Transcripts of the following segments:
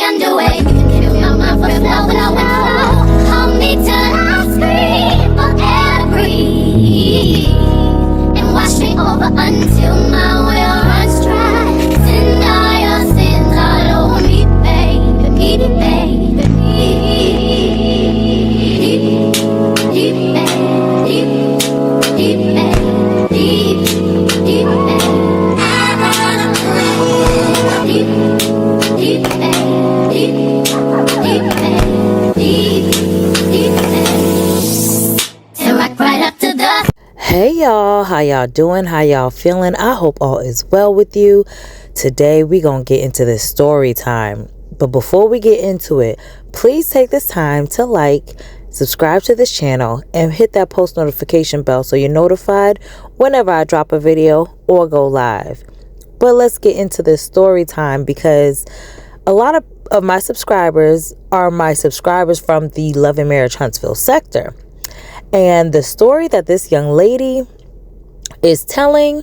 underway. You can kill my mind for flow, but I went slow. Hold me till I scream for air to breathe, and wash me over until my well runs dry. Send all your sins all over me, baby, baby, deep, deep, deep, deep, deep, deep, I wanna play deep, deep, deep, deep, deep, and rock right up to the. Hey y'all, how y'all doing? How y'all feeling? I hope all is well with you. Today we gonna get into this story time. But before we get into it, please take this time to like, subscribe to this channel, and hit that post notification bell so you're notified whenever I drop a video or go live. But let's get into this story time, because a lot of my subscribers are my subscribers from the Love and Marriage Huntsville sector. And the story that this young lady is telling,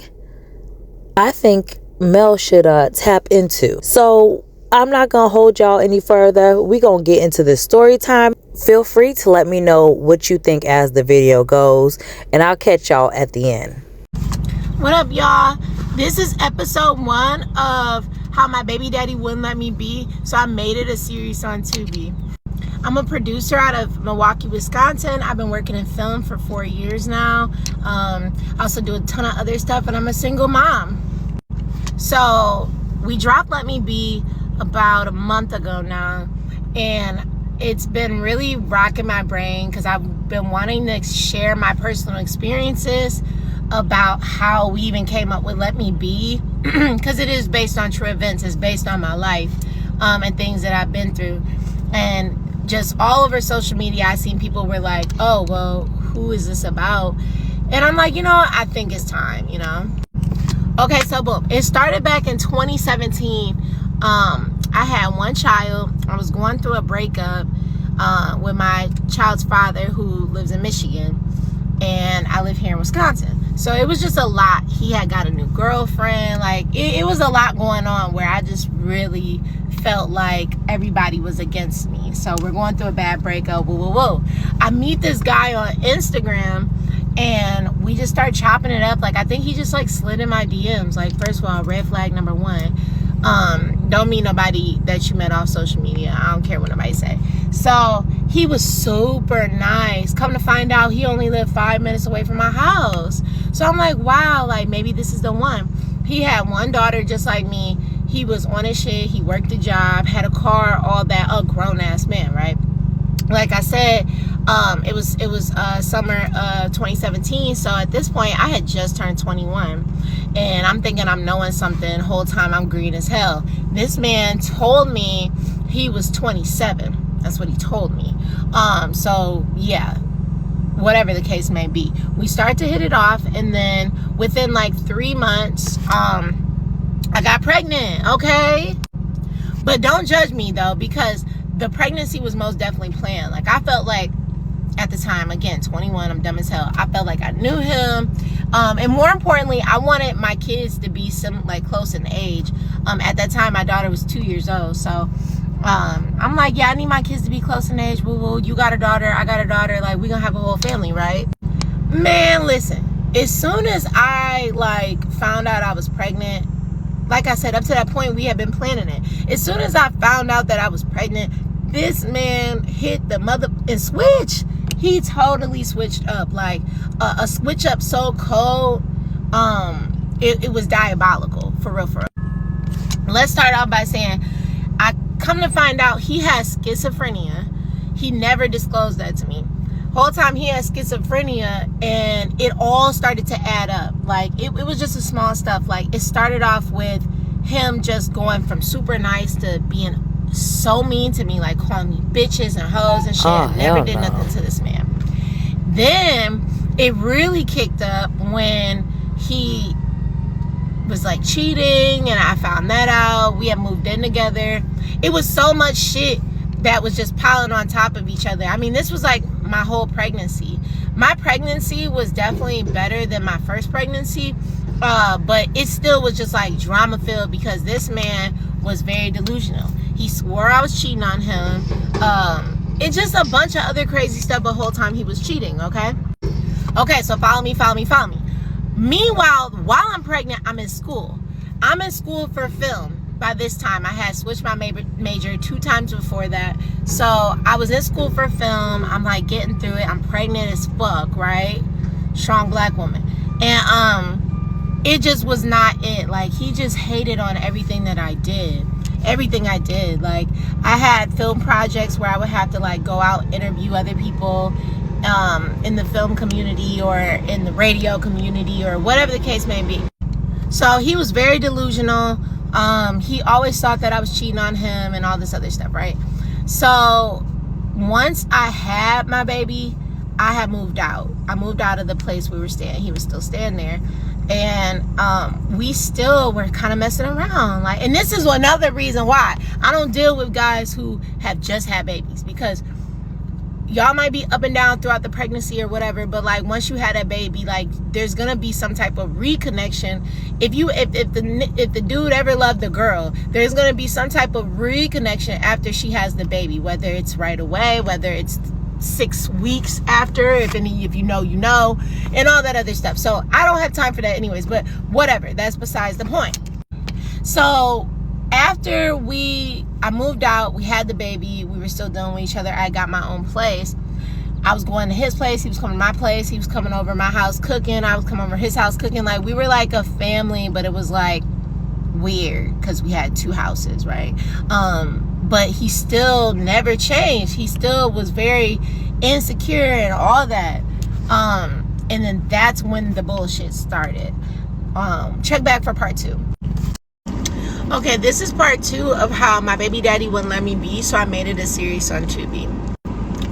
I think Mel should tap into. So I'm not going to hold y'all any further. We're going to get into this story time. Feel free to let me know what you think as the video goes, and I'll catch y'all at the end. What up, y'all? This is episode 1 of How My Baby Daddy Wouldn't Let Me Be. So I made it a series on Tubi. I'm a producer out of Milwaukee, Wisconsin. I've been working in film for 4 years now. I also do a ton of other stuff, and I'm a single mom. So we dropped Let Me Be about a month ago now, and it's been really rocking my brain because I've been wanting to share my personal experiences about how we even came up with Let Me Be, because it is based on true events. It's based on my life and things that I've been through. And just all over social media, I seen people were like, oh, well, who is this about? And I'm like, I think it's time, Okay, so boom. It started back in 2017. I had one child. I was going through a breakup with my child's father, who lives in Michigan, and I live here in Wisconsin. So it was just a lot. He had got a new girlfriend. Like, it was a lot going on where I just really felt like everybody was against me. So we're going through a bad breakup. Whoa. I meet this guy on Instagram, and we just start chopping it up. Like, I think he just like slid in my DMs. Like, first of all, red flag number 1. Don't meet nobody that you met off social media. I don't care what nobody say. So he was super nice. Come to find out, he only lived 5 minutes away from my house. So I'm like, wow, like maybe this is the one. He had one daughter just like me. He was on his shit. He worked a job, had a car, all that. A grown ass man, right? Like I said, it was summer 2017. So at this point, I had just turned 21, and I'm thinking I'm knowing something. Whole time I'm green as hell. This man told me he was 27. That's what he told me. So yeah, whatever the case may be, we start to hit it off, and then within like 3 months, I got pregnant. Okay, but don't judge me though, because the pregnancy was most definitely planned. Like, I felt like at the time, again, 21, I'm dumb as hell. I felt like I knew him. And more importantly, I wanted my kids to be close in age. At that time, my daughter was 2 years old. So I'm like, yeah, I need my kids to be close in age. Woo, you got a daughter, I got a daughter. Like, we're gonna have a whole family, right? Man, listen, as soon as I found out I was pregnant, like I said, up to that point, we had been planning it. As soon as I found out that I was pregnant, this man hit the mother and switch. He totally switched up, like a switch up so cold. It was diabolical, for real. Let's start off by saying, I come to find out he has schizophrenia. He never disclosed that to me. Whole time he had schizophrenia, and it all started to add up. Like, it was just a small stuff. Like, it started off with him just going from super nice to being so mean to me, like calling me bitches and hoes and shit. Never did nothing to this man. Then it really kicked up when he was like cheating, and I found that out. We had moved in together. It was so much shit that was just piling on top of each other. I mean, this was like my whole pregnancy. My pregnancy was definitely better than my first pregnancy, but it still was just like drama filled, because this man was very delusional. He swore I was cheating on him. And just a bunch of other crazy stuff the whole time he was cheating, okay? Okay, so follow me. Meanwhile, while I'm pregnant, I'm in school. I'm in school for film. By this time, I had switched my major 2 times before that. So I was in school for film. I'm like getting through it. I'm pregnant as fuck, right? Strong black woman. And it just was not it. Like, he just hated on everything that I did. Everything I did. Like, I had film projects where I would have to like go out, interview other people in the film community or in the radio community or whatever the case may be. So he was very delusional. He always thought that I was cheating on him and all this other stuff, right? So once I had my baby, I had moved out. I moved out of the place we were staying. He was still staying there. And we still were kind of messing around. Like, and this is another reason why I don't deal with guys who have just had babies, because y'all might be up and down throughout the pregnancy or whatever, but like once you had a baby, like there's gonna be some type of reconnection. If the dude ever loved the girl, there's gonna be some type of reconnection after she has the baby, whether it's right away, whether it's 6 weeks after, if you know, and all that other stuff. So I don't have time for that anyways, but whatever, that's besides the point. So after I moved out, we had the baby, we were still dealing with each other. I got my own place. I was going to his place, he was coming to my place, he was coming over to my house cooking, I was coming over to his house cooking. Like, we were like a family, but it was like weird because we had 2 houses, right? But he still never changed. He still was very insecure and all that. And then that's when the bullshit started. Check back for part 2. Okay, this is part 2 of how my baby daddy wouldn't let me be, so I made it a series on Tubi.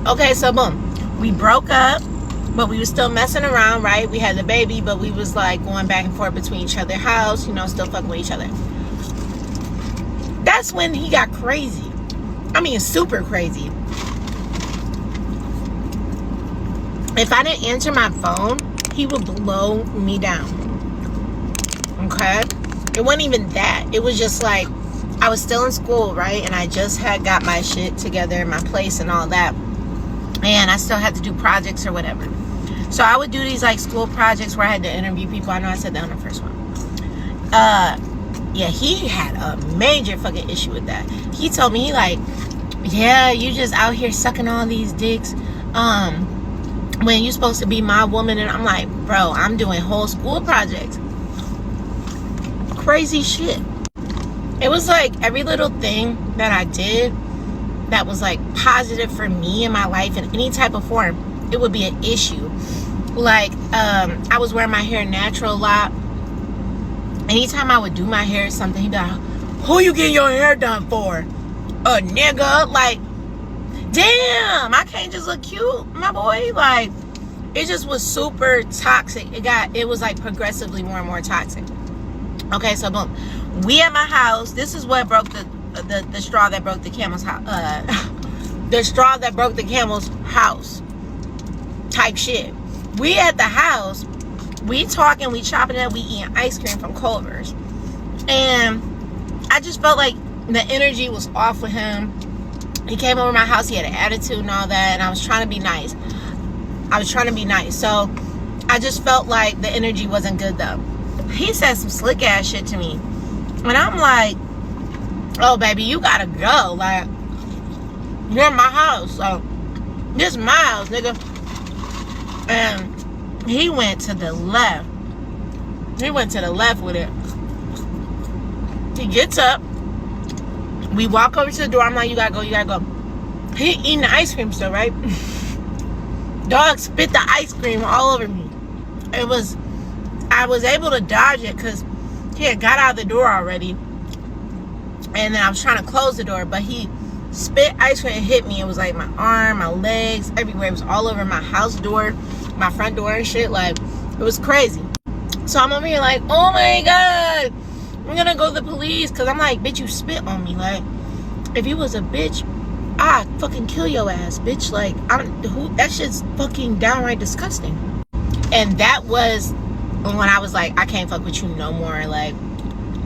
Okay, so boom. We broke up, but we was still messing around, right? We had the baby, but we was like going back and forth between each other's house, you know, still fucking with each other. That's when he got crazy. I mean, super crazy. If I didn't answer my phone, he would blow me down. Okay? It wasn't even that. It was just like, I was still in school, right? And I just had got my shit together, my place and all that. And I still had to do projects or whatever. So I would do these like school projects where I had to interview people. I know I said that on the first one. Yeah, he had a major fucking issue with that. He told me, he like, yeah, you just out here sucking all these dicks. When you're supposed to be my woman. And I'm like, bro, I'm doing whole school projects. Crazy shit. It was like every little thing that I did that was like positive for me in my life in any type of form, it would be an issue. Like, I was wearing my hair natural a lot. Anytime I would do my hair or something, he'd be like, who you getting your hair done for? A nigga? Like, damn, I can't just look cute, my boy. Like, it just was super toxic. It was like progressively more and more toxic. Okay, so boom, we at my house. This is what broke the straw that broke the camel's house. The straw that broke the camel's house type shit. We at the house, we talking, we chopping it up, we eating ice cream from Culver's, and I just felt like the energy was off with him. He came over my house, he had an attitude and all that, and I was trying to be nice. So I just felt like the energy wasn't good though. He said some slick ass shit to me, and I'm like, oh baby, you gotta go. Like, you're in my house, so this is my house, nigga. And he went to the left. He went to the left with it. He gets up. We walk over to the door. I'm like, you gotta go. He eating the ice cream still, right? Dog spit the ice cream all over me. I was able to dodge it because he had got out of the door already. And then I was trying to close the door, but he spit ice cream and hit me. It was like my arm, my legs, everywhere. It was all over my house door, my front door and shit. Like, it was crazy. So I'm over here like, oh my God, I'm gonna go to the police. Because I'm like, bitch, you spit on me. Like, if you was a bitch, I'd fucking kill your ass, bitch. Like, that shit's fucking downright disgusting. And that was when I was like, I can't fuck with you no more. Like,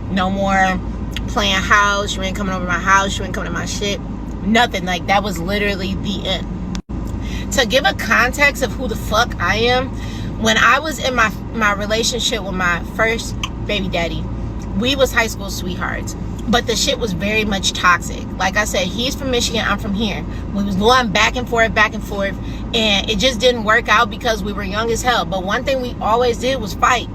no more. playing house. You ain't coming over my house. You ain't coming to my shit. Nothing. Like, that was literally the end. To give a context of who the fuck I am, when I was in my relationship with my first baby daddy, we was high school sweethearts, but the shit was very much toxic. Like I said, he's from Michigan, I'm from here. We was going back and forth, and it just didn't work out because we were young as hell. But one thing we always did was fight.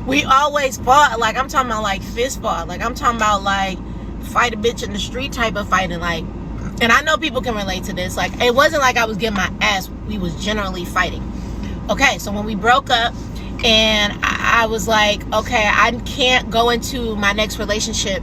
We always fought. Like, I'm talking about like fist fought. Like, I'm talking about like fight a bitch in the street type of fighting. Like, and I know people can relate to this. Like, it wasn't like I was getting my ass. We was generally fighting. Okay, so when we broke up, and I was like, okay, I can't go into my next relationship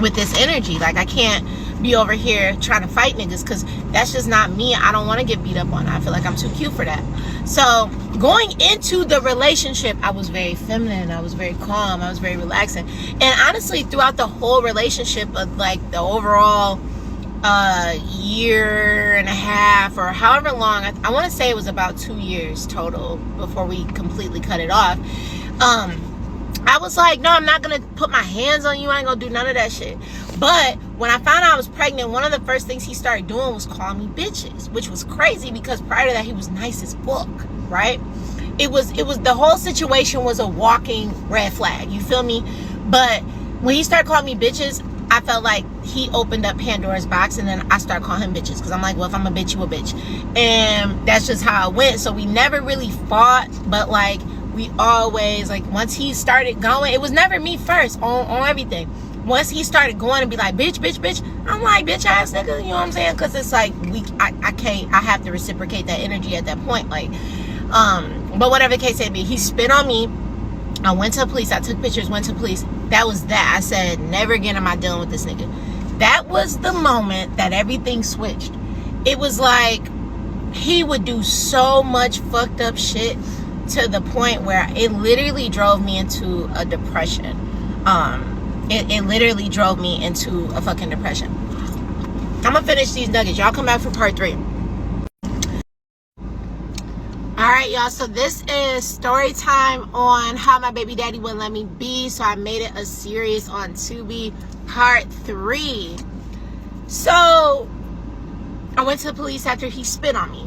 with this energy. Like, I can't be over here trying to fight niggas, because that's just not me. I don't want to get beat up on. I feel like I'm too cute for that. So going into the relationship, I was very feminine. I was very calm. I was very relaxing. And honestly, throughout the whole relationship of like the overall year and a half, or however long, I want to say it was about 2 years total before we completely cut it off. I was like, no, I'm not gonna put my hands on you. I ain't gonna do none of that shit. But when I found out I was pregnant, one of the first things he started doing was calling me bitches, which was crazy because prior to that he was nice as fuck, right? It was the whole situation was a walking red flag, you feel me? But when he started calling me bitches, I felt like he opened up Pandora's box, and then I started calling him bitches, because I'm like, well, if I'm a bitch, you a bitch. And that's just how it went. So we never really fought, but like we always, like, once he started going, it was never me first on everything. Once he started going and be like, bitch, I'm like, bitch ass nigga, you know what I'm saying? Because it's like, I have to reciprocate that energy at that point. Like, but whatever the case may be, he spit on me. I went to the police. I took pictures, went to the police. That was that. I said, never again am I dealing with this nigga. That was the moment that everything switched. It was like he would do so much fucked up shit to the point where it literally drove me into a depression. It literally drove me into a fucking depression. I'm gonna finish these nuggets. Y'all come back for part 3. Alright, y'all, so this is story time on how my baby daddy wouldn't let me be. So I made it a series on Tubi, part 3. So I went to the police after he spit on me.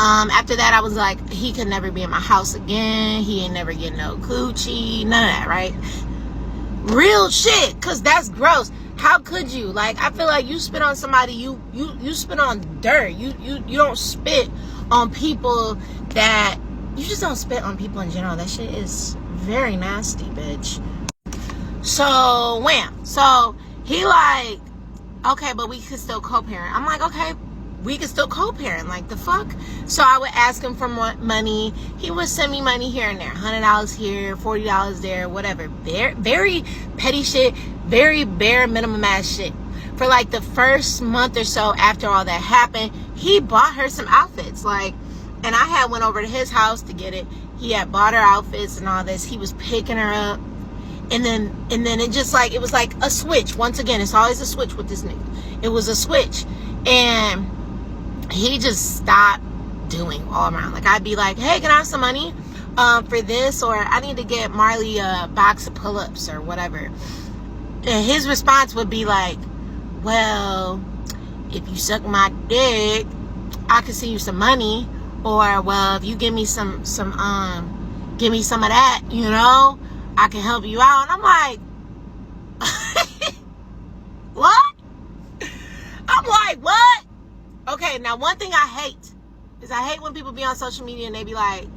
After that, I was like, he could never be in my house again. He ain't never get no coochie, none of that, right? Real shit, because that's gross. How could you? Like, I feel like you spit on somebody, you spit on dirt. You don't spit on people that, you just don't spit on people in general. That shit is very nasty, bitch. So, wham. So, he like, okay, but we could still co-parent. I'm like, okay, we could still co-parent. Like, the fuck? So I would ask him for more money. He would send me money here and there. $100 here, $40 there, whatever. Very petty shit. Very bare minimum ass shit. For like the first month or so after all that happened, he bought her some outfits. Like, and I had went over to his house to get it. He had bought her outfits and all this. He was picking her up. And then it just like, it was like a switch. Once again, it's always a switch with this nigga. It was a switch. And he just stopped doing all around. Like, I'd be like, hey, can I have some money for this? Or I need to get Marley a box of pull-ups or whatever. And his response would be like, well, if you suck my dick, I can send you some money. Or, well, if you give me some of that, you know, I can help you out. And I'm like, what? I'm like, what? Okay, now one thing I hate is I hate when people be on social media and they be like,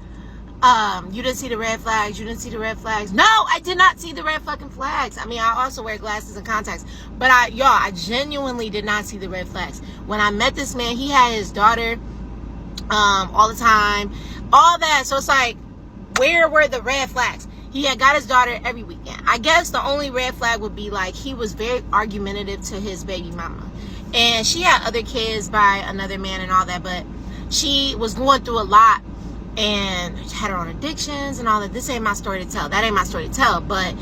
you didn't see the red flags, you didn't see the red flags. No, I did not see the red fucking flags. I mean, I also wear glasses and contacts, but I genuinely did not see the red flags. When I met this man, he had his daughter all the time, all that. So it's like, where were the red flags? He had got his daughter every weekend. I guess the only red flag would be like, he was very argumentative to his baby mama. And she had other kids by another man and all that, but she was going through a lot and had her own addictions and all that. This ain't my story to tell. That ain't my story to tell. But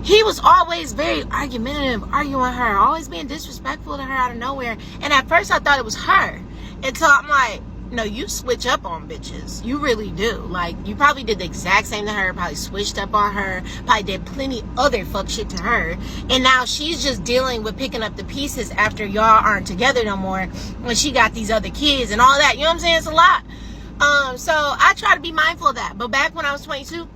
he was always very argumentative, arguing with her, always being disrespectful to her out of nowhere. And at first I thought it was her. Until I'm like, no, you switch up on bitches. You really do. Like, you probably did the exact same to her, probably switched up on her, probably did plenty other fuck shit to her, and now she's just dealing with picking up the pieces after y'all aren't together no more when she got these other kids and all that. You know what I'm saying? It's a lot. So I try to be mindful of that. But back when I was 22,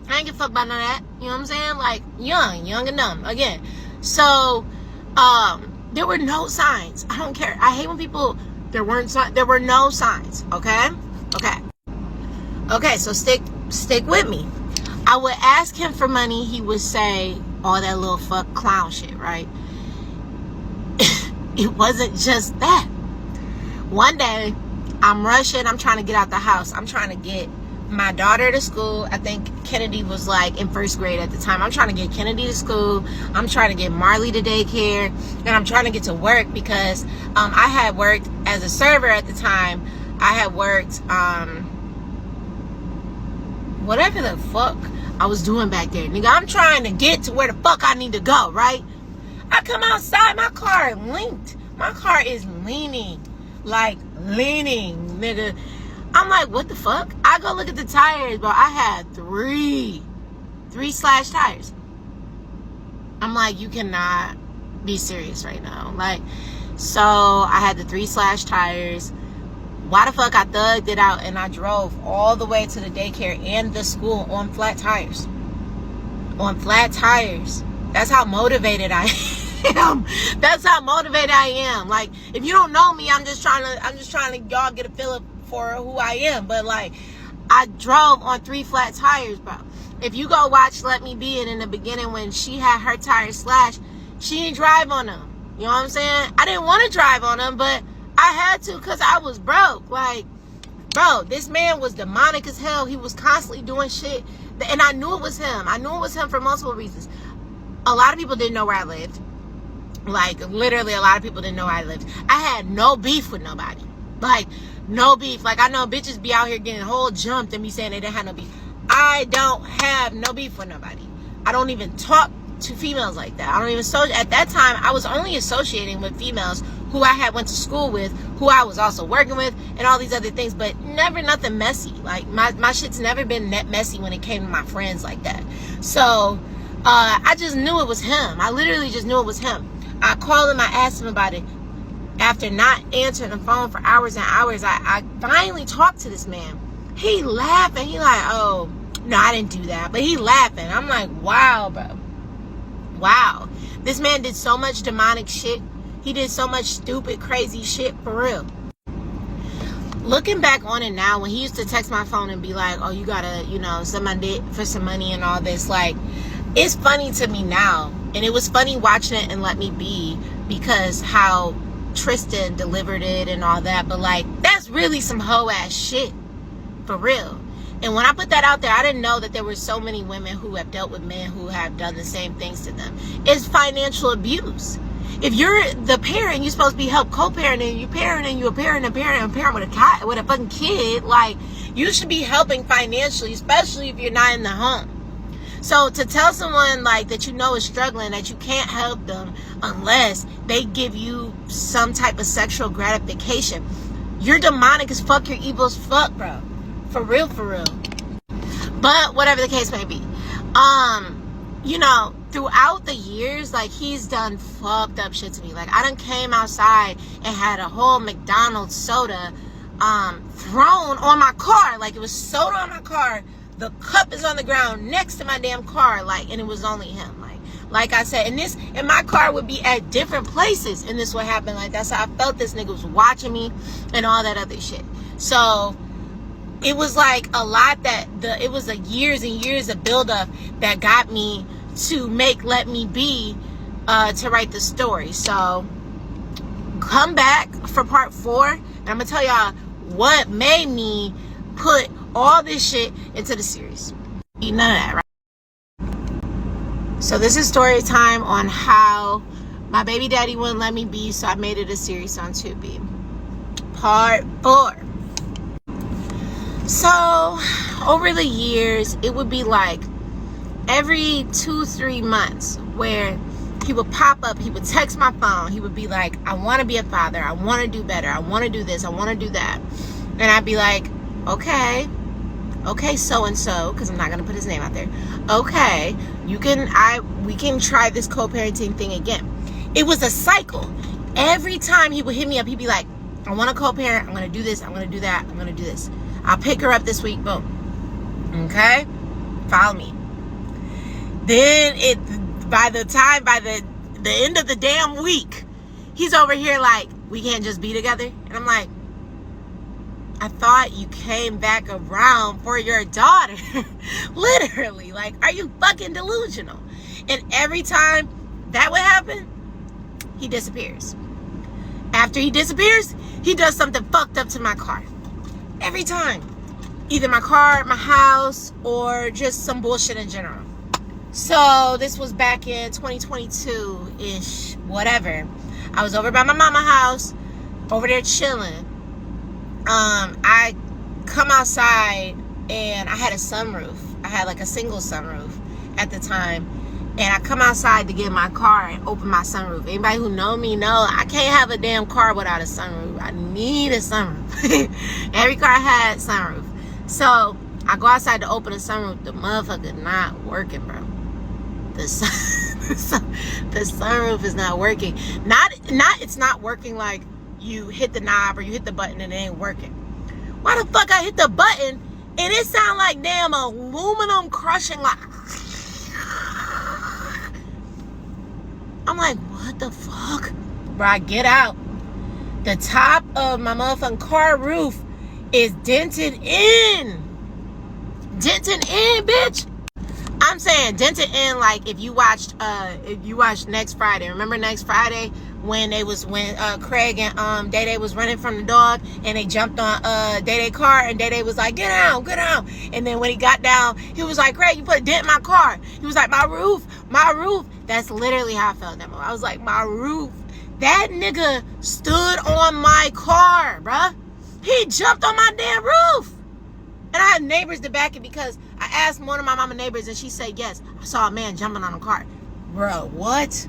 I ain't give a fuck about none of that. You know what I'm saying? Like, young and dumb. Again. So, there were no signs. I don't care. I hate when people, there were no signs. Okay? Okay, so stick with me. I would ask him for money. He would say all that little fuck clown shit, right? It wasn't just that. One day, I'm rushing. I'm trying to get out the house. I'm trying to get my daughter to school. I think Kennedy was like in first grade at the time. I'm trying to get Kennedy to school. I'm trying to get Marley to daycare. And I'm trying to get to work because I had worked as a server at the time. I had worked whatever the fuck I was doing back there. Nigga, I'm trying to get to where the fuck I need to go, right? I come outside, my car linked. My car is leaning, nigga. I'm like, what the fuck? I go look at the tires, bro. I had three slashed tires. I'm like, you cannot be serious right now. Like, so I had the 3 slashed tires. Why the fuck I thugged it out and I drove all the way to the daycare and the school on flat tires. On flat tires. That's how motivated I am. That's how motivated I am. Like, if you don't know me, I'm just trying to y'all get a feel for who I am. But like, I drove on 3 flat tires, bro. If you go watch Let Me Be It in the beginning when she had her tires slashed, she didn't drive on them. You know what I'm saying? I didn't want to drive on them, but I had to because I was broke. Like, bro, this man was demonic as hell. He was constantly doing shit. And I knew it was him. I knew it was him for multiple reasons. A lot of people didn't know where I lived. Like, literally, a lot of people didn't know where I lived. I had no beef with nobody. Like, no beef. Like, I know bitches be out here getting whole jumped and be saying they didn't have no beef. I don't have no beef with nobody. I don't even talk to females like that. I don't even at that time, I was only associating with females who I had went to school with, who I was also working with, and all these other things, but never nothing messy. Like, my shit's never been that messy when it came to my friends like that. So, I just knew it was him. I literally just knew it was him. I called him, I asked him about it. After not answering the phone for hours and hours, I finally talked to this man. He laughing. He like, oh, no, I didn't do that. But he laughing. I'm like, wow, bro. Wow. This man did so much demonic shit. He did so much stupid, crazy shit, for real. Looking back on it now, when he used to text my phone and be like, oh, you gotta, send my dick for some money and all this, like, it's funny to me now. And it was funny watching it and Let Me Be because how Tristan delivered it and all that. But, like, that's really some hoe-ass shit. For real. And when I put that out there, I didn't know that there were so many women who have dealt with men who have done the same things to them. It's financial abuse. If you're the parent, you're supposed to be help co-parenting. You parenting, you a parent with a fucking kid. Like, you should be helping financially, especially if you're not in the home. So to tell someone like that is struggling, that you can't help them unless they give you some type of sexual gratification, you're demonic as fuck. You're evil as fuck, bro. For real, for real. But whatever the case may be, throughout the years, like, he's done fucked up shit to me. Like, I done came outside and had a whole McDonald's soda thrown on my car. Like, it was soda on my car. The cup is on the ground next to my damn car. Like, and it was only him. Like I said, and my car would be at different places, and this would happen. Like, that's how I felt this nigga was watching me and all that other shit. So it was like a lot it was like years and years of buildup that got me to make Let Me Be to write the story. So come back for part 4, and I'm gonna tell y'all what made me put all this shit into the series. None of that, right? So this is story time on how my baby daddy wouldn't let me be, so I made it a series on Tubi. Part 4. So over the years, it would be like every 2-3 months where he would pop up, he would text my phone, he would be like, I want to be a father, I want to do better, I want to do this, I want to do that. And I'd be like, okay, so-and-so, because I'm not going to put his name out there. Okay, we can try this co-parenting thing again. It was a cycle. Every time he would hit me up, he'd be like, I want to co-parent. I'm going to do this. I'm going to do that. I'm going to do this. I'll pick her up this week. Boom. Okay? Follow me. Then by the end of the damn week, he's over here like, we can't just be together. And I'm like, I thought you came back around for your daughter. Literally. Like, are you fucking delusional? And every time that would happen, he disappears. After he disappears, he does something fucked up to my car. Every time. Either my car, my house, or just some bullshit in general. So this was back in 2022-ish, whatever. I was over by my mama's house, over there chilling. I come outside and I had a sunroof. I had like a single sunroof at the time. And I come outside to get my car and open my sunroof. Anybody who know me know I can't have a damn car without a sunroof. I need a sunroof. Every car had sunroof. So I go outside to open the sunroof. The motherfucker not working, bro. The sunroof is not working. It's not working like you hit the knob or you hit the button and it ain't working. Why the fuck I hit the button and it sound like damn aluminum crushing, like I'm like, what the fuck? Bro, I get out. The top of my motherfucking car roof is dented in. Dented in, bitch. I'm saying dented in, like if you watched Next Friday. Remember Next Friday when Craig and Day Day was running from the dog and they jumped on Day Day car and Day Day was like, get out. And then when he got down, he was like, Craig, you put a dent in my car. He was like, my roof. That's literally how I felt that moment. I was like, my roof. That nigga stood on my car, bruh. He jumped on my damn roof. And I had neighbors to back it because I asked one of my mama neighbors and she said, yes, I saw a man jumping on a car. Bro, what?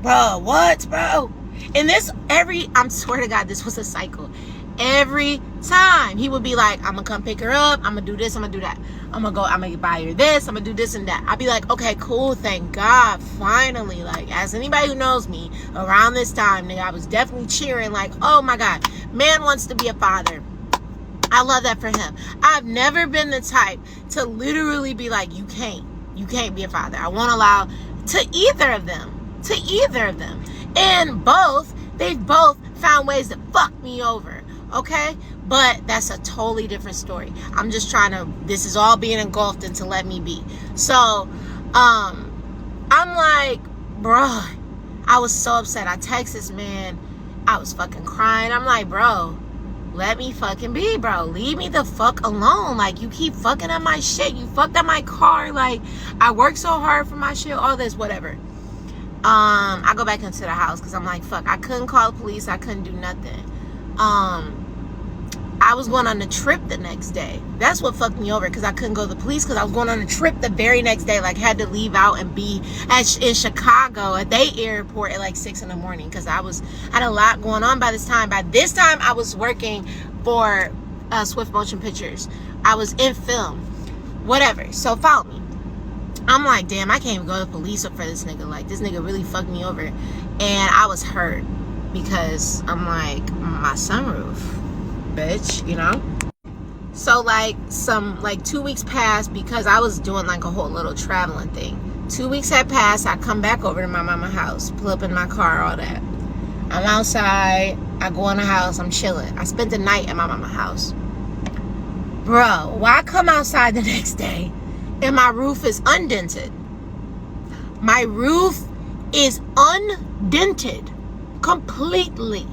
Bro? And I swear to God, this was a cycle. Every time he would be like, I'm gonna come pick her up, I'm gonna do this, I'm gonna do that. I'm gonna buy her this, I'm gonna do this and that. I'd be like, okay, cool, thank God, finally. Like, as anybody who knows me, around this time, nigga, I was definitely cheering like, oh my God, man wants to be a father. I love that for him. I've never been the type to literally be like, you can't be a father. I won't allow to either of them. And they've both found ways to fuck me over. Okay? But that's a totally different story. I'm just this is all being engulfed into let me be. So, I'm like, bruh, I was so upset. I text this man. I was fucking crying. I'm like, bro, let me fucking be, bro. Leave me the fuck alone. Like, you keep fucking up my shit. You fucked up my car. Like, I worked so hard for my shit. All this, whatever. I go back into the house because I'm like, fuck. I couldn't call the police. I couldn't do nothing. I was going on a trip the next day. That's what fucked me over because I couldn't go to the police because I was going on a trip the very next day. Like, had to leave out and be in Chicago at their airport at like 6 in the morning because I had a lot going on by this time. By this time, I was working for Swift Motion Pictures. I was in film. Whatever. So follow me. I'm like, damn, I can't even go to the police for this nigga. Like, this nigga really fucked me over. And I was hurt because I'm like, my sunroof, bitch, you know? So like 2 weeks passed because I was doing like a whole little traveling thing. 2 weeks had passed. I come back over to my mama's house, pull up in my car, all that. I'm outside. I go in the house. I'm chilling. I spent the night at my mama's house. Bro, why I come outside the next day and my roof is undented? My roof is undented completely.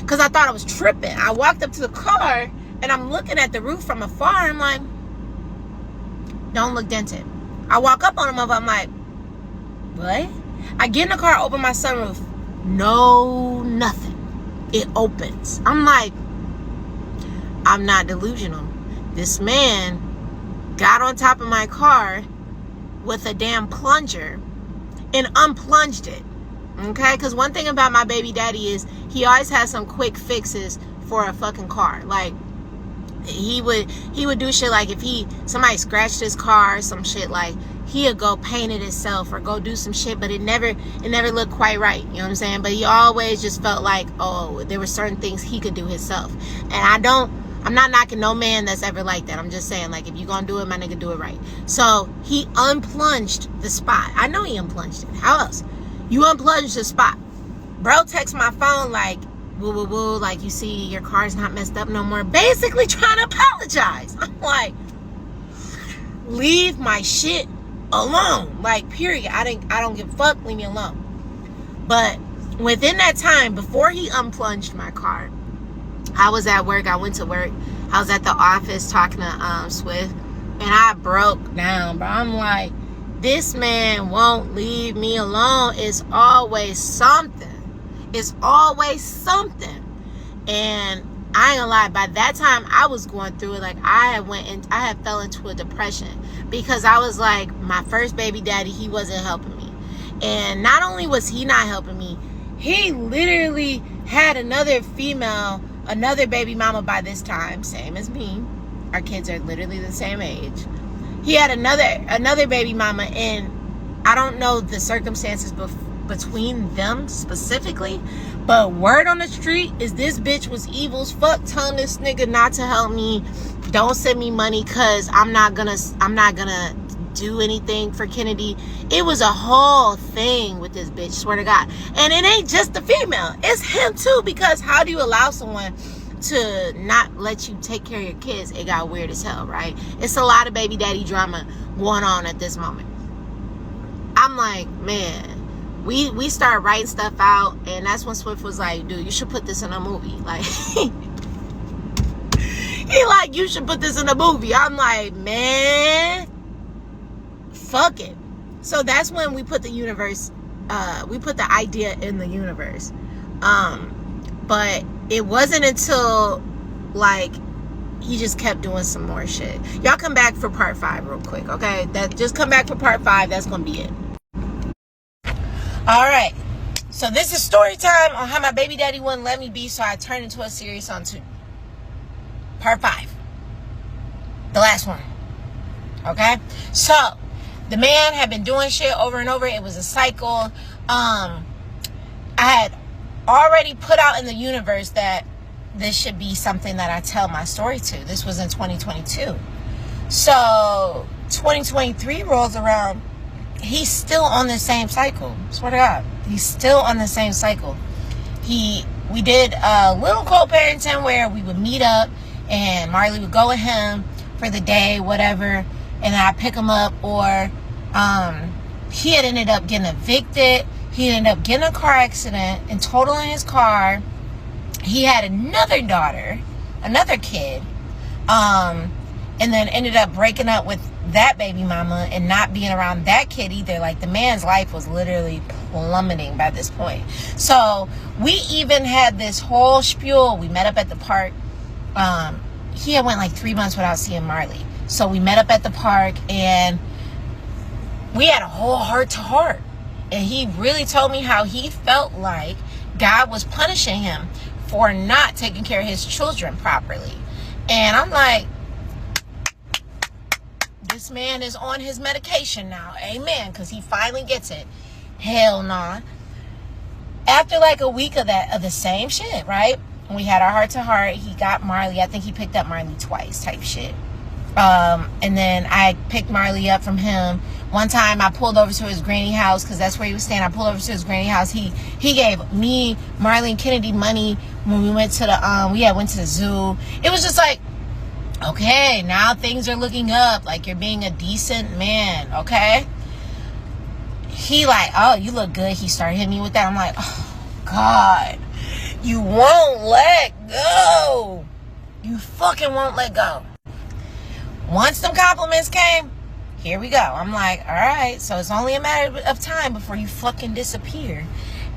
Because I thought I was tripping. I walked up to the car and I'm looking at the roof from afar. I'm like, don't look dented. I walk up on him. I'm like, what? I get in the car, open my sunroof. No, nothing. It opens. I'm like, I'm not delusional. This man got on top of my car with a damn plunger and unplunged it. Okay? Because one thing about my baby daddy is he always has some quick fixes for a fucking car. Like, he would do shit like if somebody scratched his car or some shit, like he'd go paint it himself or go do some shit, but it never looked quite right, you know what I'm saying? But he always just felt like, oh, there were certain things he could do himself. And I'm not knocking no man that's ever like that. I'm just saying, like, if you gonna do it, my nigga, do it right. So he unplunged the spot. I know he unplunged it. How else? You unplunged the spot. Bro texts my phone like, woo woo woo, like, you see your car's not messed up no more, basically trying to apologize. I'm like, leave my shit alone, like, period. I don't give a fuck, leave me alone. But within that time, before he unplunged my car, I was at work. I went to work. I was at the office talking to Swift, and I broke down, bro. I'm like, this man won't leave me alone. It's always something. It's always something. And I ain't gonna lie, by that time I was going through it. Like, I had fell into a depression because I was like, my first baby daddy, he wasn't helping me. And not only was he not helping me, he literally had another baby mama by this time, same as me. Our kids are literally the same age. He had another baby mama, and I don't know the circumstances between them specifically, but word on the street is this bitch was evil as fuck, telling this nigga not to help me, don't send me money because I'm not gonna do anything for Kennedy. It was a whole thing with this bitch, swear to God. And it ain't just the female, it's him too, because how do you allow someone to not let you take care of your kids? It got weird as hell, right? It's a lot of baby daddy drama going on at this moment. I'm like, man, we started writing stuff out, and that's when Swift was like, dude, you should put this in a movie. Like, he like, you should put this in a movie. I'm like, man, fuck it. So that's when we put the idea in the universe. But it wasn't until, like, he just kept doing some more shit. Y'all come back for part 5 real quick, okay? Just come back for part 5. That's gonna be it. All right. So this is story time on how my baby daddy wouldn't let me be, so I turned into a series on 2. Part 5. The last one. Okay? So, the man had been doing shit over and over. It was a cycle. I had already put out in the universe that this should be something that I tell my story to. This was in 2022. So 2023 rolls around. He's still on the same cycle. Swear to God. He's still on the same cycle. We did a little co-parenting where we would meet up and Marley would go with him for the day, whatever, and I pick him up, or he had ended up getting evicted. He ended up getting a car accident and totaling his car. He had another daughter, another kid, and then ended up breaking up with that baby mama and not being around that kid either. Like, the man's life was literally plummeting by this point. So we even had this whole spiel. We met up at the park. He had went like 3 months without seeing Marley. So we met up at the park and we had a whole heart-to-heart. And he really told me how he felt like God was punishing him for not taking care of his children properly. And I'm like, this man is on his medication now. Amen. Because he finally gets it. Hell nah. After like a week of the same shit, right? We had our heart-to-heart. He got Marley. I think he picked up Marley twice type shit. And then I picked Marley up from him. One time I pulled over to his granny house because that's where he was staying. I pulled over to his granny house. He gave me, Marley, and Kennedy money when we went to went to the zoo. It was just like, okay, now things are looking up. Like, you're being a decent man, okay? He like, oh, you look good. He started hitting me with that. I'm like, oh, God. You won't let go. You fucking won't let go. Once them compliments came, here we go. I'm like, all right, so it's only a matter of time before you fucking disappear.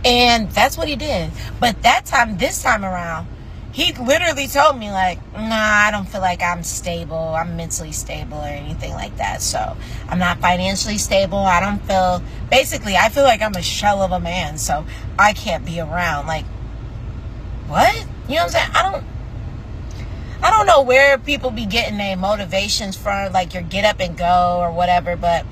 And that's what he did. But this time around, he literally told me, like, nah, I don't feel like I'm stable. I'm mentally stable or anything like that. So I'm not financially stable. I feel like I'm a shell of a man. So I can't be around. Like, what? You know what I'm saying? I don't know where people be getting their motivations from, like your get up and go or whatever, but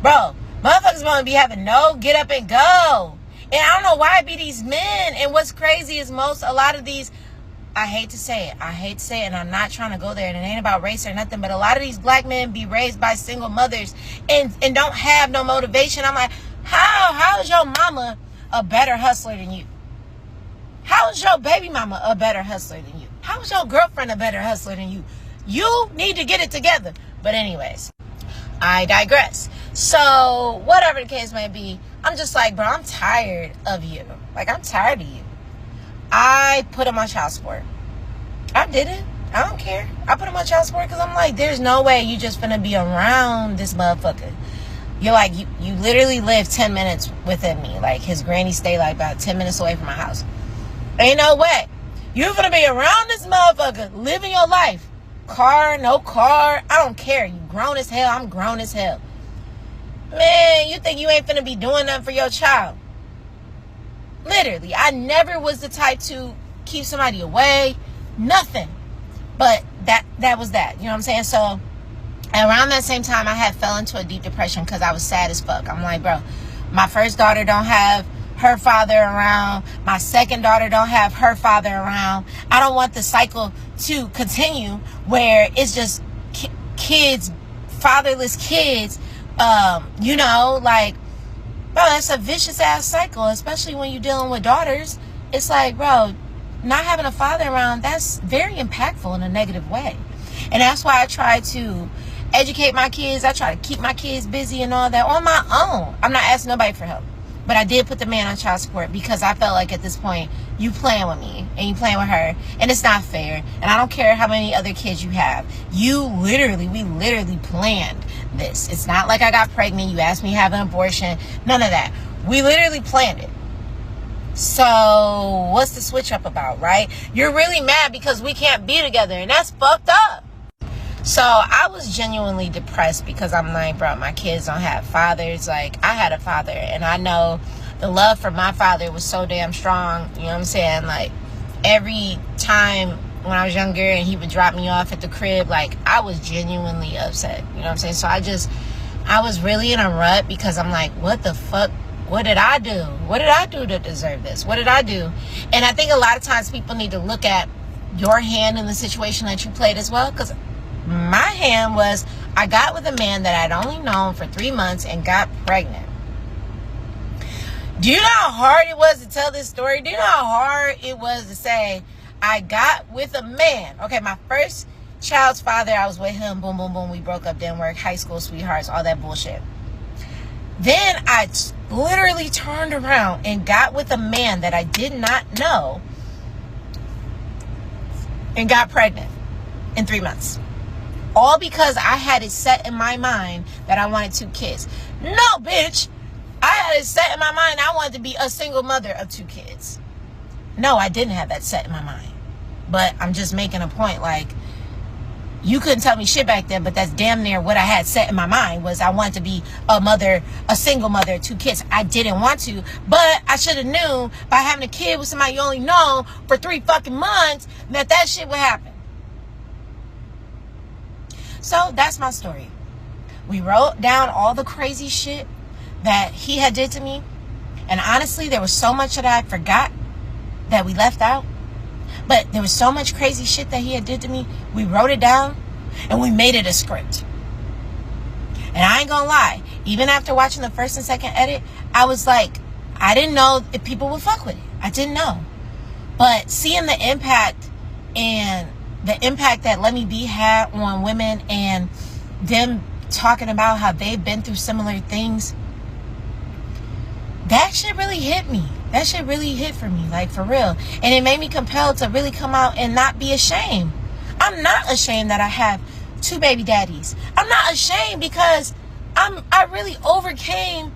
bro, motherfuckers gonna be having no get up and go. And I don't know why it be these men. And what's crazy is a lot of these, I hate to say it, and I'm not trying to go there, and it ain't about race or nothing, but a lot of these black men be raised by single mothers and don't have no motivation. I'm like, how is your mama a better hustler than you? How is your baby mama a better hustler than you? How is your girlfriend a better hustler than you? You need to get it together. But anyways, I digress. So whatever the case may be, I'm just like, bro, I'm tired of you. Like, I'm tired of you. I put him on child support. I did it. I don't care. I put him on child support because I'm like, there's no way you just finna be around this motherfucker. You're like, you literally live 10 minutes within me. Like, his granny stay like about 10 minutes away from my house. Ain't no way. You're gonna be around this motherfucker, living your life. Car, no car, I don't care. You grown as hell, I'm grown as hell. Man, you think you ain't finna be doing nothing for your child. Literally, I never was the type to keep somebody away. Nothing. But that was that. You know what I'm saying? So, around that same time, I had fell into a deep depression because I was sad as fuck. I'm like, bro, my first daughter don't have her father around. My second daughter don't have her father around. I don't want the cycle to continue where it's just kids, fatherless kids. You know, like, bro, that's a vicious ass cycle, especially when you're dealing with daughters. It's like, bro, not having a father around, that's very impactful in a negative way. And that's why I try to educate my kids. I try to keep my kids busy and all that on my own. I'm not asking nobody for help. But I did put the man on child support because I felt like at this point, you playing with me and you playing with her, and it's not fair. And I don't care how many other kids you have. We literally planned this. It's not like I got pregnant. You asked me to have an abortion. None of that. We literally planned it. So what's the switch up about, right? You're really mad because we can't be together, and that's fucked up. So I was genuinely depressed because I'm like, bro, my kids don't have fathers. Like, I had a father, and I know the love for my father was so damn strong. You know what I'm saying? Like, every time when I was younger and he would drop me off at the crib, like, I was genuinely upset. You know what I'm saying? So I was really in a rut because I'm like, what the fuck? What did I do? What did I do to deserve this? What did I do? And I think a lot of times people need to look at your hand in the situation that you played as well, because my hand was, I got with a man that I'd only known for 3 months and got pregnant. Do you know how hard it was to tell this story? Do you know how hard it was to say, I got with a man? Okay, my first child's father, I was with him, boom, boom, boom, we broke up, didn't work, high school sweethearts, all that bullshit. Then I literally turned around and got with a man that I did not know and got pregnant in 3 months. All because I had it set in my mind that I wanted 2 kids. No, bitch. I had it set in my mind I wanted to be a single mother of 2 kids. No, I didn't have that set in my mind. But I'm just making a point, like, you couldn't tell me shit back then, but that's damn near what I had set in my mind was I wanted to be a single mother of 2 kids. I didn't want to, but I should have knew by having a kid with somebody you only known for 3 fucking months that shit would happen. So that's my story. We wrote down all the crazy shit that he had did to me. And honestly, there was so much that I forgot that we left out. But there was so much crazy shit that he had did to me. We wrote it down and we made it a script. And I ain't gonna lie, even after watching the first and second edit, I was like, I didn't know if people would fuck with it. I didn't know. But seeing the impact and the impact that Let Me Be had on women and them talking about how they've been through similar things, that shit really hit me. That shit really hit for me, like, for real. And it made me compelled to really come out and not be ashamed. I'm not ashamed that I have 2 baby daddies. I'm not ashamed because I really overcame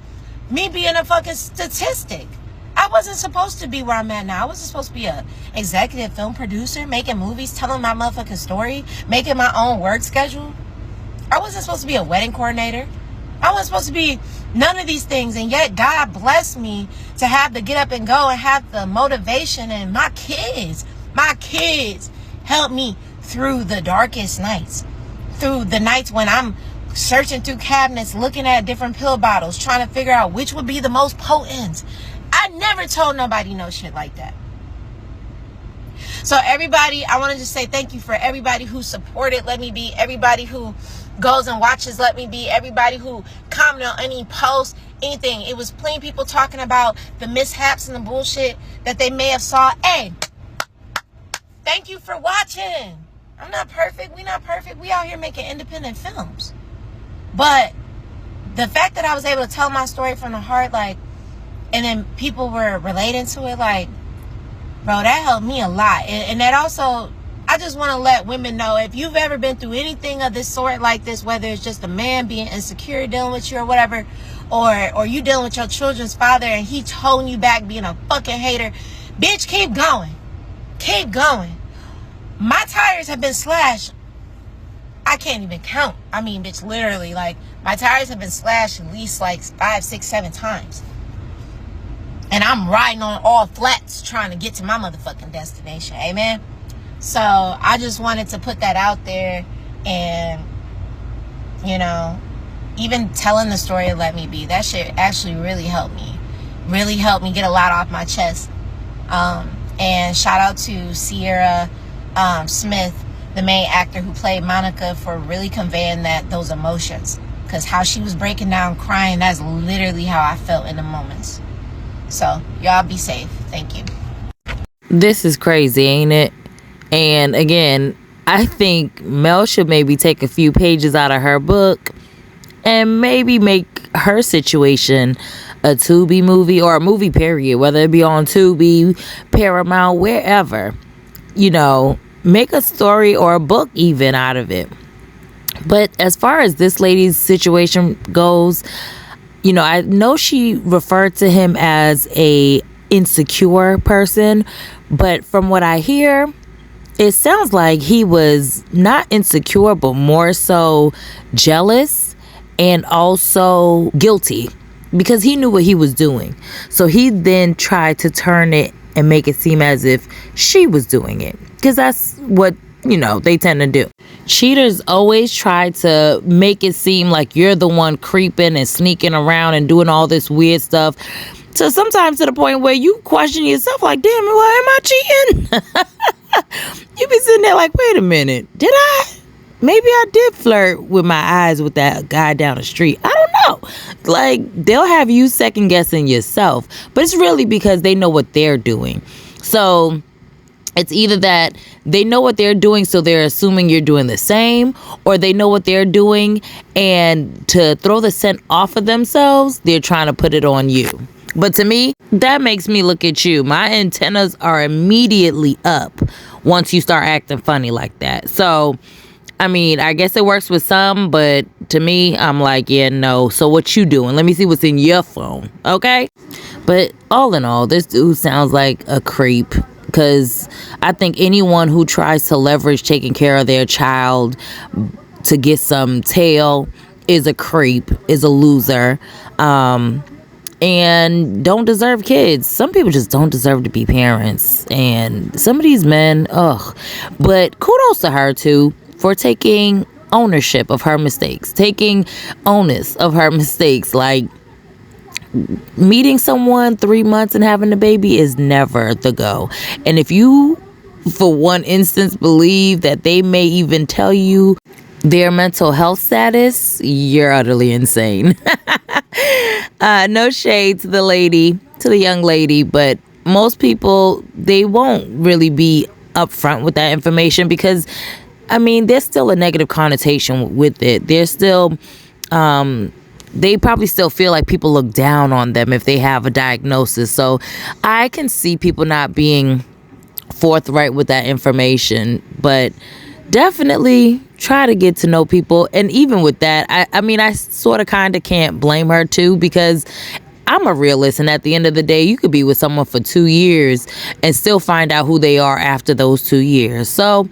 me being a fucking statistic. I wasn't supposed to be where I'm at now. I wasn't supposed to be a executive film producer, making movies, telling my motherfucking story, making my own work schedule. I wasn't supposed to be a wedding coordinator. I wasn't supposed to be none of these things. And yet God blessed me to have the get up and go and have the motivation. And my kids helped me through the darkest nights, through the nights when I'm searching through cabinets, looking at different pill bottles, trying to figure out which would be the most potent. I never told nobody no shit like that. So everybody, I want to just say thank you for everybody who supported Let Me Be, everybody who goes and watches Let Me Be, everybody who commented on any post, anything. It was plenty of people talking about the mishaps and the bullshit that they may have saw. Hey, thank you for watching. I'm not perfect. We not perfect. We out here making independent films. But the fact that I was able to tell my story from the heart, like, and then people were relating to it, like, bro, that helped me a lot. And that also, I just want to let women know, if you've ever been through anything of this sort like this, whether it's just a man being insecure dealing with you or whatever, or you dealing with your children's father and he holding you back being a fucking hater, bitch, keep going. Keep going. My tires have been slashed. I can't even count. I mean, bitch, literally, like, my tires have been slashed at least like 5, 6, 7 times. And I'm riding on all flats trying to get to my motherfucking destination. Amen. So I just wanted to put that out there. And, you know, even telling the story of Let Me Be, that shit actually really helped me. Really helped me get a lot off my chest. And shout out to Sierra Smith, the main actor who played Monica, for really conveying those emotions. Because how she was breaking down crying, that's literally how I felt in the moments. So y'all be safe. Thank you. This is crazy, ain't it? And again, I think Mel should maybe take a few pages out of her book and maybe make her situation a Tubi movie, or a movie period, whether it be on Tubi, Paramount, wherever. You know, make a story or a book even out of it. But as far as this lady's situation goes, you know, I know she referred to him as a insecure person, but from what I hear, it sounds like he was not insecure, but more so jealous and also guilty, because he knew what he was doing. So he then tried to turn it and make it seem as if she was doing it, because that's what, you know, they tend to do. Cheaters always try to make it seem like you're the one creeping and sneaking around and doing all this weird stuff. So sometimes to the point where you question yourself, like, damn, why am I cheating? You be sitting there like, wait a minute, did I? Maybe I did flirt with my eyes with that guy down the street. I don't know. Like, they'll have you second guessing yourself, but it's really because they know what they're doing. So it's either that they know what they're doing, so they're assuming you're doing the same, or they know what they're doing, and to throw the scent off of themselves, they're trying to put it on you. But to me, that makes me look at you. My antennas are immediately up once you start acting funny like that. So, I mean, I guess it works with some, but to me, I'm like, yeah, no. So what you doing? Let me see what's in your phone, okay? But all in all, this dude sounds like a creep. Because I think anyone who tries to leverage taking care of their child to get some tail is a creep, is a loser, and don't deserve kids. Some people just don't deserve to be parents. And some of these men, ugh. But kudos to her, too, for taking ownership of her mistakes, taking onus of her mistakes. Like, meeting someone 3 months and having a baby is never the go. And if you, for one instance, believe that they may even tell you their mental health status, you're utterly insane. No shade to the young lady, but most people, they won't really be upfront with that information because, I mean, there's still a negative connotation with it. There's still, they probably still feel like people look down on them if they have a diagnosis. So I can see people not being forthright with that information, but definitely try to get to know people. And even with that, I mean, I sort of kind of can't blame her too, because I'm a realist, and at the end of the day, you could be with someone for 2 years and still find out who they are after those 2 years. So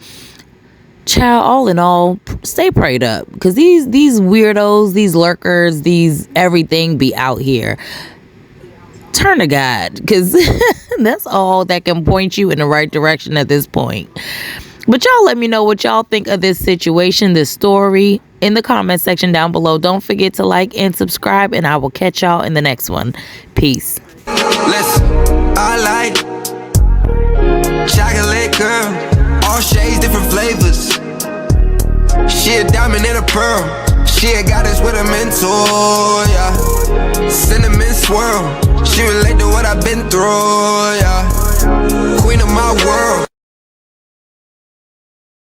child, all in all, stay prayed up, because these weirdos, these lurkers, these everything be out here. Turn to God, because that's all that can point you in the right direction at this point. But y'all let me know what y'all think of this situation, this story, in the comment section down below. Don't forget to like and subscribe, and I will catch y'all in the next one. Peace. Listen, I like chocolate girl, all shades, different flavors. She a diamond and a pearl. She a goddess with a mentor, yeah. Cinnamon swirl. She relate to what I've been through, yeah. Queen of my world.